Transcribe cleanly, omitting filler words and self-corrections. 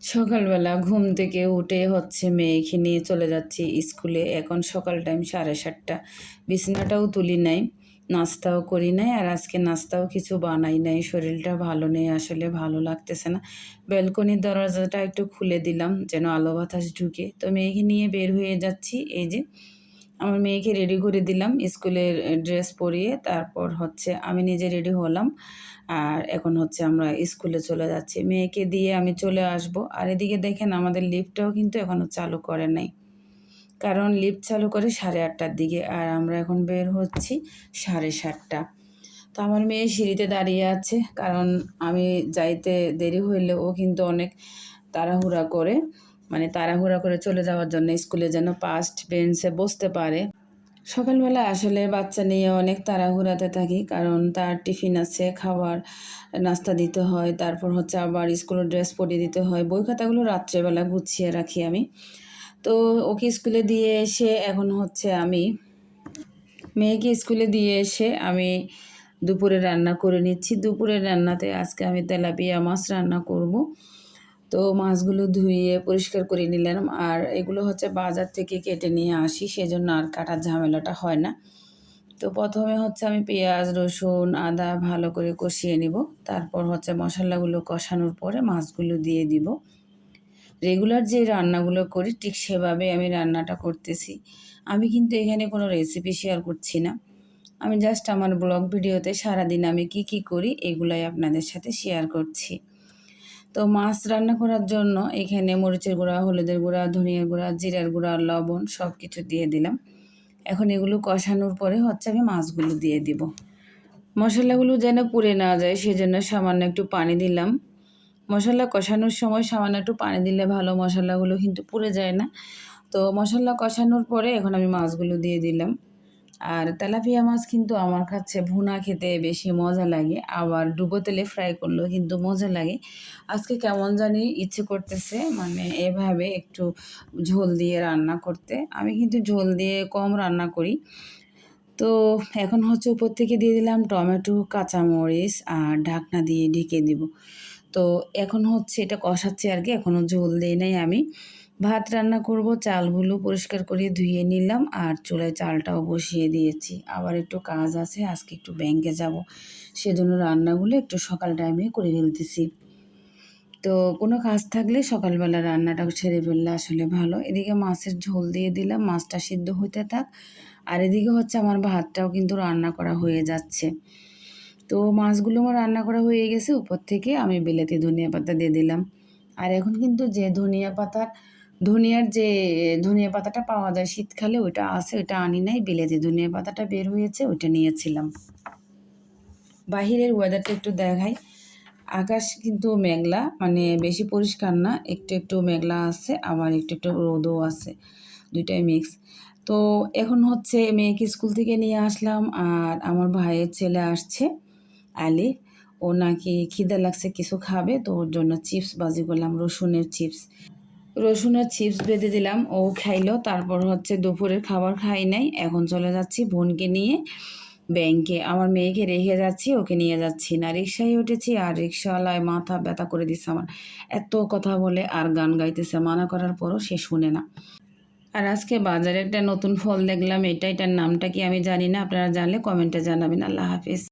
সকালবেলা ঘুম থেকে উঠে মেয়েকে নিয়ে চলে যাচ্ছি স্কুলে। এখন সকাল টাইম 7:30। বিছানাটাও তুলি নাই, নাস্তাও করি নাই, আর আজকে নাস্তাও কিছু বানাই নাই। শরীরটা ভালো নেই, আসলে ভালো লাগতেছে না। ব্যালকনির দরজাটা একটু খুলে দিলাম যেন আলো বাতাস ঢুকে। তো মেয়েকে নিয়ে বের হয়ে যাচ্ছি। এই যে আমার মেয়েকে রেডি করে দিলাম স্কুলের ড্রেস পরিয়ে, তারপর আমি নিজে রেডি হলাম। আর এখন আমরা স্কুলে চলে যাচ্ছি। মেয়েকে দিয়ে আমি চলে আসব। আর এদিকে দেখেন আমাদের লিফটটাও কিন্তু এখনও চালু করে নাই, কারণ লিফট চালু করে 8:30টার দিকে, আর আমরা এখন বের হচ্ছি 7:30। তো আমার মেয়ে সিঁড়িতে দাঁড়িয়ে আছে, কারণ আমি যাইতে দেরি হইলে ও কিন্তু অনেক তাড়াহুড়া করে, মানে তাড়াহুড়া করে চলে যাওয়ার জন্য স্কুলে যেন ফার্স্ট বেঞ্চে বসতে পারে। সকালবেলা আসলে বাচ্চা নিয়ে অনেক তাড়াহুড়াতে থাকি, কারণ তার টিফিন আছে, খাবার নাস্তা দিতে হয়, তারপর আবার স্কুলের ড্রেস পরিয়ে দিতে হয়। বই খাতাগুলো রাত্রেবেলা গুছিয়ে রাখি আমি। তো ওকে স্কুলে দিয়ে এসে এখন আমি মেয়েকে স্কুলে দিয়ে এসে আমি দুপুরে রান্না করে নিচ্ছি। দুপুরের রান্নাতে আজকে আমি তেলাপিয়া মাছ রান্না করব। তো মাছগুলো ধুয়ে পরিষ্কার করে নিলাম, আর এগুলো বাজার থেকে কেটে নিয়ে আসি, সেজন্য আর কাটার ঝামেলাটা হয় না। তো প্রথমে আমি পেঁয়াজ, রসুন, আদা ভালো করে কষিয়ে নিব। তারপর মশলাগুলো কষানোর পরে মাছগুলো দিয়ে দিব। রেগুলার যে রান্নাগুলো করি ঠিক সেভাবে আমি রান্নাটা করতেছি। আমি কিন্তু এখানে কোনো রেসিপি শেয়ার করছি না। আমি জাস্ট আমার ব্লগ ভিডিওতে সারাদিন আমি কি করি এগুলাই আপনাদের সাথে শেয়ার করছি। তো মাছ রান্না করার জন্য এখানে মরিচের গুঁড়া, হলুদের গুঁড়া, ধনিয়ার গুঁড়া, জিরার গুঁড়া, লবণ সব কিছু দিয়ে দিলাম। এখন এগুলো কষানোর পরে আমি মাছগুলো দিয়ে দিব। মশলাগুলো যেন পুড়ে না যায় সেজন্য সামান্য একটু পানি দিলাম। মশলা কষানোর সময় সামান্য একটু পানি দিলে ভালো, মশলাগুলো কিন্তু পুড়ে যায় না। তো মশলা কষানোর পরে এখন আমি মাছগুলো দিয়ে দিলাম। আর তেলাপিয়া মাছ কিন্তু আমার কাছে ভুনা খেতে বেশি মজা লাগে, আবার ডুবো তেলে ফ্রাই করলেও কিন্তু মজা লাগে। আজকে কেমন জানি ইচ্ছে করতেছে, মানে এভাবে একটু ঝোল দিয়ে রান্না করতে। আমি কিন্তু ঝোল দিয়ে কম রান্না করি। তো এখন উপর থেকে দিয়ে দিলাম টমেটো, কাঁচামরিচ, আর ঢাকনা দিয়ে ঢেকে দিব। তো এখন এটা কষাচ্ছি আর কি, এখনও ঝোল দিই নাই আমি। ভাত রান্না করব, চালগুলো পরিষ্কার করে ধুয়ে নিলাম, আর চুলায় চালটাও বসিয়ে দিয়েছি। আবার একটু কাজ আছে, আজকে একটু ব্যাংকে যাব, সেজন্য রান্নাগুলো একটু সকাল টাইমে করে ফেলতেছি। তো কোনো কাজ থাকলে সকালবেলা রান্নাটাও ছেড়ে ফেললে আসলে ভালো। এদিকে মাছের ঝোল দিয়ে দিলাম, মাছটা সিদ্ধ হতে থাক। আর এদিকে আমার ভাতটাও কিন্তু রান্না করা হয়ে যাচ্ছে। তো মাছগুলো আমার রান্না করা হয়ে গেছে, উপর থেকে আমি বিলেতি ধনিয়া পাতা দিয়ে দিলাম। আর এখন কিন্তু যে ধনিয়া পাতাটা পাওয়া যায় শীতকালে, ওইটা আছে, ওইটা আনি নাই। বিলেতি ধনিয়া পাতাটা বের হয়েছে, ওইটা নিয়েছিলাম। বাহিরের ওয়েদারটা একটু দেখাই। আকাশ কিন্তু মেঘলা, মানে বেশি পরিষ্কার না, একটু একটু মেঘলা আছে, আবার একটু একটু রোদও আছে, দুইটাই মিক্স। তো এখন মেয়েকে স্কুল থেকে নিয়ে আসলাম, আর আমার ভাইয়ের ছেলে আসছে, আলি। ও নাকি খিদে লাগছে, কিছু খাবে, তো ওর জন্য চিপস বাজি করলাম, রসুনের চিপস বেঁধে দিলাম, ও খাইলো। তারপর দুপুরের খাবার খাই নাই। এখন চলে যাচ্ছি বোনকে নিয়ে ব্যাংকে। আমার মেয়েকে রেখে যাচ্ছি, ওকে নিয়ে যাচ্ছি না। রিক্সায় উঠেছি, আর রিক্সাওয়ালায় মাথা ব্যথা করে দিচ্ছে আমার। এত কথা বলে আর গান গাইতেছে, মানা করার পরও সে শুনে না। আর আজকে বাজারে একটা নতুন ফল দেখলাম, এটার নামটা কি আমি জানি না, আপনারা জানলে কমেন্টে জানাবেন। আল্লাহ হাফিজ।